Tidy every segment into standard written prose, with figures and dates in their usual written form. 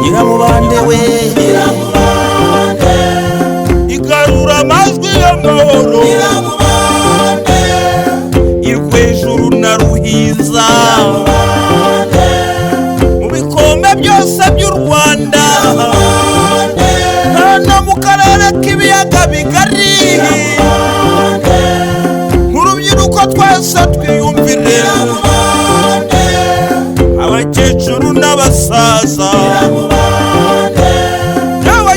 Nyiramubande we Nyiramubande igarura amajwi y'amahoro Nyiramubande irwejuru na ruhiza Nyiramubande mu bikombe byose by'u Rwanda hano mu karere k'ibiyaga bigari Nyiramubande nk'urubyiruko twese twiyumvire Nyiramubande abakecuru n'abasaza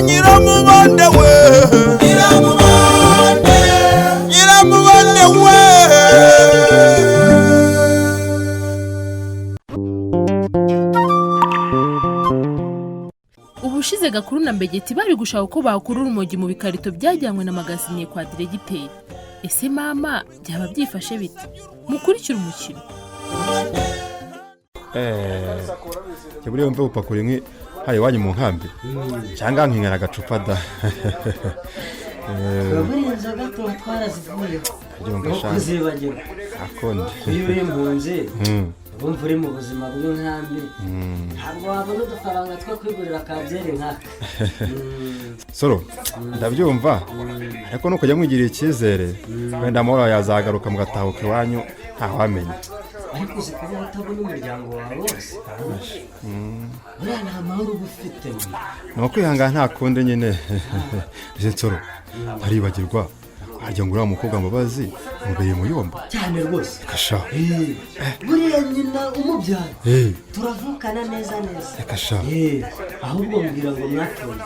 Nyiramubande we Nyiramubande we Ubushize Gakuru na Mbegeti bari gushaka uko bakura urumogi mu bikarito byajyanywe na magazine kwa diregiteri. Ese mama byaba byifashe bite? Mukurikira umukino. Kiburiye mve upakura inkwi hari wanyu mu nkambi cyangwa nkinkara agacupa da Kaburinza gato twarazivuye kuzibagirwa akonde iyo impunzi bumva uri mu buzima bw'inkambi ntabwo wabona udufaranga two kwigurira kabyeri nkaka Soro ndabyumva ariko nuko jya mwigirira icyizere wenda amahoro yazagaruka mugatahuka iwanyu ntawamenya ariko zikuba utabona umuryango wawe wose buriya nta mahoro uba ufite ni ukwihangana nta kundi nyine Nsoro aribagirwa ajya ngo uriya mukobwa Mbabazi mubeye muyomba cyane rwose kasha buriya nyina umubyara turavukana neza kasha ahubwo mbwira ngo mwatoye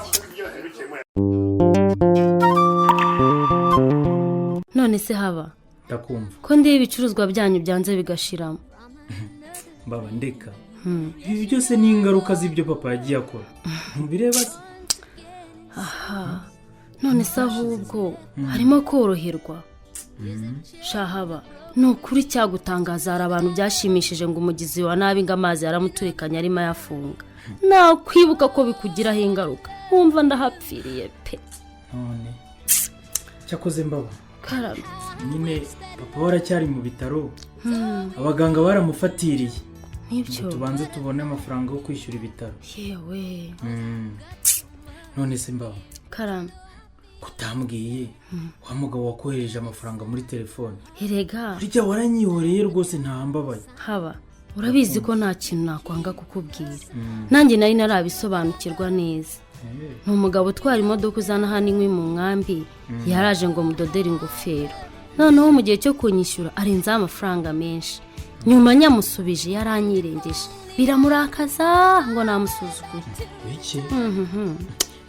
none se haba ndakumva ko ndiye ibicuruzwa byanyu byanze bigashiramo baba ndeka ibi byose ni ingaruka z'ibyo papa yagiye akora ntubireba se aha none se ahubwo harimo koroherwa shahaba ni ukuri cyagutangaza hari abantu byashimishije ngo umugizi wa nabi ngo amazi yaramuturekanye arimo ayafunga nakwibuka ko bikugiraho ingaruka wumva ndahapfiriye pe none cyakoze mbaba karame nyine papa waracyari mu bitaro abaganga baramufatiriye nibyo tubanze tubone amafaranga yo kwishyura ibitaro yewe none se mbaba karame kutambwiye wa mugabo wakohereje amafaranga muri telefone erega burya waranyihoreye rwose ntambabaye haba urabizi ko nta kintu nakwanga kukubwira nanjye nari narabisobanukirwa neza ni umugabo utwara imodoka uzana hano inkwi mu nkambi yaraje ngo mudodere ingofero noneho mu gihe cyo kunyishyura arenzaho amafaranga menshi nyuma nyamusubije yaranyirengeje biramurakaza ngo namusuzuguye iki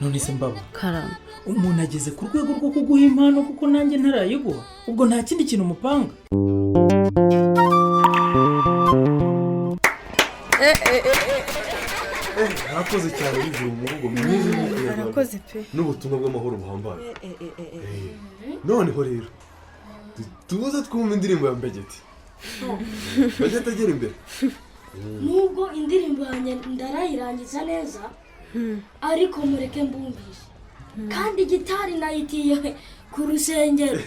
none se mbaba karame umuntu ageze ku rwego rwo kuguha impano kuko nanjye ntarayiguha ubwo nta kindi kintu umupanga arakoze cyane bigira umuvugo mwiza arakoze pe n'ubutumwa bw'amahoro buhambaye noneho rero tuze twumva indirimbo ya Mbegeti Mbegeti agera imbere nubwo indirimbo yanjye ndarayirangiza neza ariko mureke mbumvishe kandi gitari nayitiye ku rusengero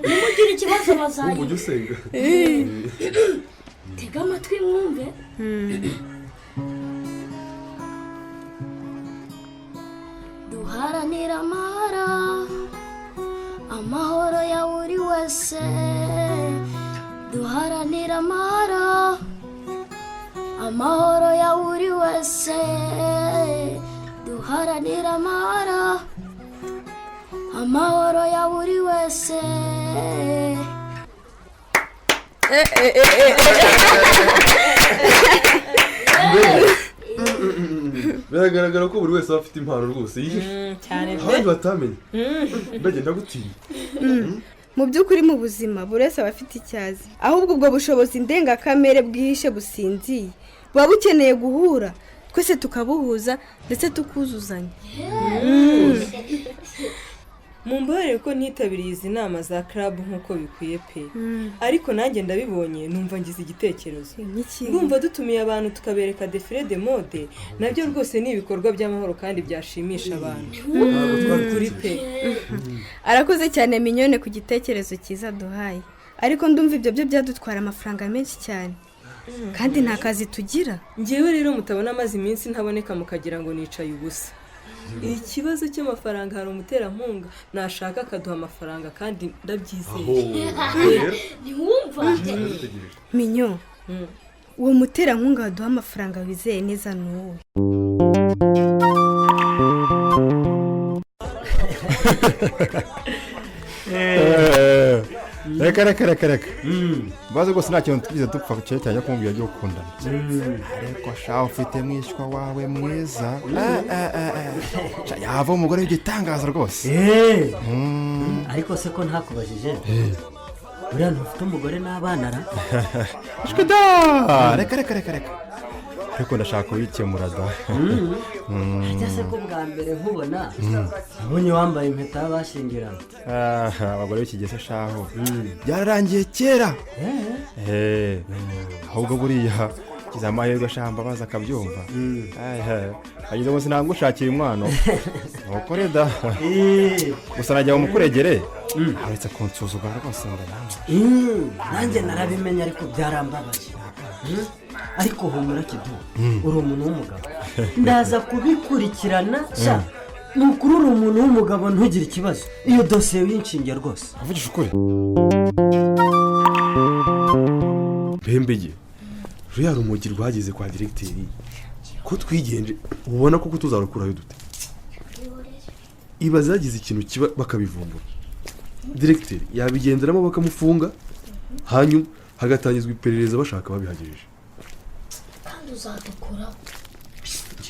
nimugire ikibazo bazanye ujye usenga tega amatwi mwumve duharanira amahoro ya buri wese duharanira amahoro ya buri wese duharanira amahoro ya buri wese biragaragara ko buri wese aba afite impano rwose cyane abandi batamenye mbagenda gutinya mu by'ukuri mu buzima buri wese aba afite icyazi ahubwo ubwo bushobozi ndengakamere bwihishe businziye buba bukeneye guhura twese tukabuhuza ndetse tukuzuzanya mumbabarire ko ntitabiriye izi nama za club nk'uko bikwiye pe ariko nanjye ndabibonye numva ngize igitekerezo ndumva dutumiye abantu tukabereka defile de mode nabyo rwose ni ibikorwa by'amahoro kandi byashimisha abantu kuri pe arakoze cyane minyone ku gitekerezo cyiza duhaye ariko ndumva ibyo byo byadutwara amafaranga menshi cyane kandi nta kazi tugira ngewe rero mutabona amaze iminsi ntaboneka mukagira ngo nicaye ubusa ikibazo cy'amafaranga hari umuterankunga nashaka akaduha amafaranga kandi ndabyizeye ntiwumva minyo uwo muterankunga waduha amafaranga wizeye neza ni uwo reka mbaze rwose nta kintu tugize dupfa cyerekeranye kumubwira byo gukundana ariko shaho ufite mwishywa wawe mwiza yava umugore w'igitangaza rwose ariko se ko ntakubajije uriya ntufite umugore n'abana ra reka ariko ndashaka kubikemura da ajya se ko bwa mbere nkubona nabonye wambaye impeta y'abashyingiranywe abagore b'ikigese shaho byararangiye kera ahubwo buriya kiza amahirwe ashamba baza akabyumva ageze ngo sinangushakira umwana ntukore da gusa najya umukuregere uretse kunsuzugura rwose nanjye narabimenye ariko byarambabaje ariko humura kidu uri umuntu w'umugabo ndaza kubikurikirana ni ukuri uri umuntu w'umugabo ntugire ikibazo iyo dosiye w'inshinge rwose avugisha ukuri bembege ruriya rumogi rwageze kwa diregiteri ko twigenje ubona ko tuzarukurayo dute iba zagize ikintu kiba bakabivumbura diregiteri yabigenderamo bakamufunga hanyuma hagatangizwa iperereza bashaka babihagejeje kandi uzadukuraho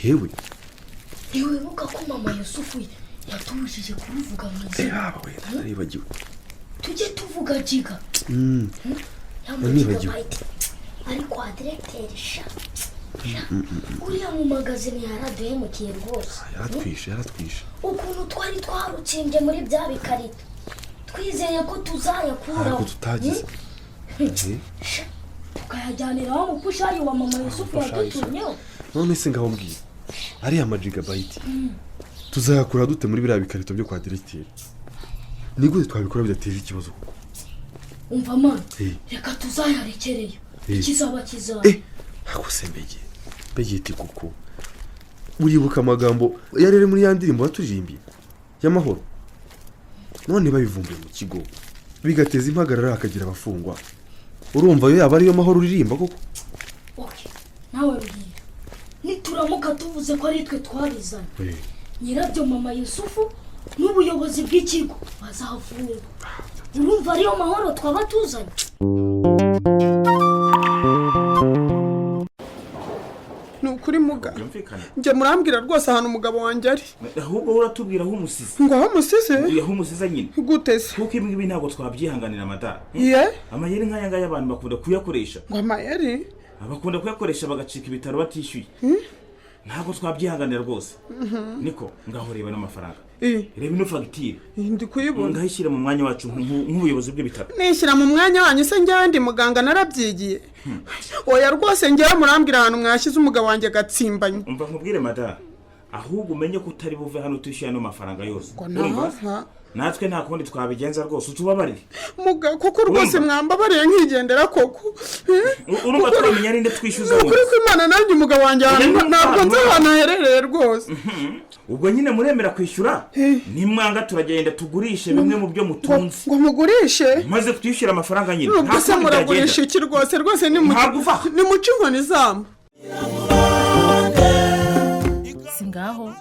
yewe ntiwibuka ko mama yusufu yatubujije kubivuga mu izina naribagiwe tujye tuvuga jiga nanibagiwe ariko wa diregiteri sha uriya mu magazine yaraduhemukiye rwose yaratwishe ukuntu twari twarutsimbye muri bya bikarito twizeye ko tuzayakuraho ariko tutagize tukayajyaniraho umupushari wa mama yusufu yadutumyeho none se ngaho mbwira ariya amajigabayiti tuzayakura dute muri biriya bikarito byo kwa diregiteri ni gute twabikora bidateje ikibazo kuko umva mwana reka tuzayarekereyo ikizaba kizaba ako se mbegeti kuko uribuka amagambo yari muri ya ndirimbo baturirimbiye y'amahoro none babivumbuye mu kigo bigateza impagarara hakagira abafungwa urumva yo yaba ariyo mahoro uririmba koko nawe mbwira nituramuka tuvuze ko ari twe twabizanye nyirabyo mama yusufu n'ubuyobozi bw'ikigo bazavurwa urumva ariyo mahoro twaba tuzanye ni ukuri muga njye murambwira rwose ahantu umugabo wanjye ari ahubwo uratubwira aho umusize ngo aho umusize aho umusize nyine gute se kuko ibi ntabwo twabyihanganira amadara amayeri nk'aya ngaya abantu bakunda kuyakoresha ngo amayeri bakunda kuyakoresha bagacika ibitaro batishyuye ntabwo twabyihanganira rwose niko ngaho reba n'amafaranga reba ino fagitire ndi kuyibona ngahashyira mu mwanya wacu nk'ubuyobozi bw'ibitaro nishyira mu mwanya wanyu se njyewe ndi muganga narabyigiye oya rwose njyewe murambwira ahantu mwashyize umugabo wanjye agatsimbanye umva nkubwire madara ahubwo umenye ko utari buve hano utishyuye ano mafaranga yose natwe nta kundi twabigenza rwose utubabarire muga kuko rwose mwambabariye nkigendera koko urumva twamenya rinde twishyuza wose kuri kwimana nanjye umugabo wanjye ntabwo nzi ahantu aherereye rwose ubwo nyine muremera kwishyura nimwanga turagenda tugurishe bimwe mu byo mutunze ngo mugurishe maze twishyura amafaranga nyine ntabwo se muragurisha iki rwose ni muce inkoni zamba si ngaho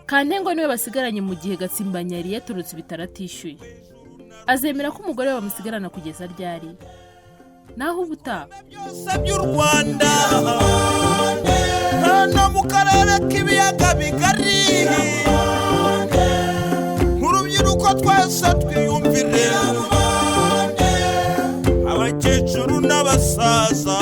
Kantengo niwe basigaranye mu gihe Gatsimbanya yari yaturutse ibitaratishyuye azemera ko umugore bamusigarana kugeza ryari naho ubutaha byose by'u Rwanda hano mu karere k'ibiyaga bigari nk'urubyiruko twese twiyumvire abakecuru n'abasaza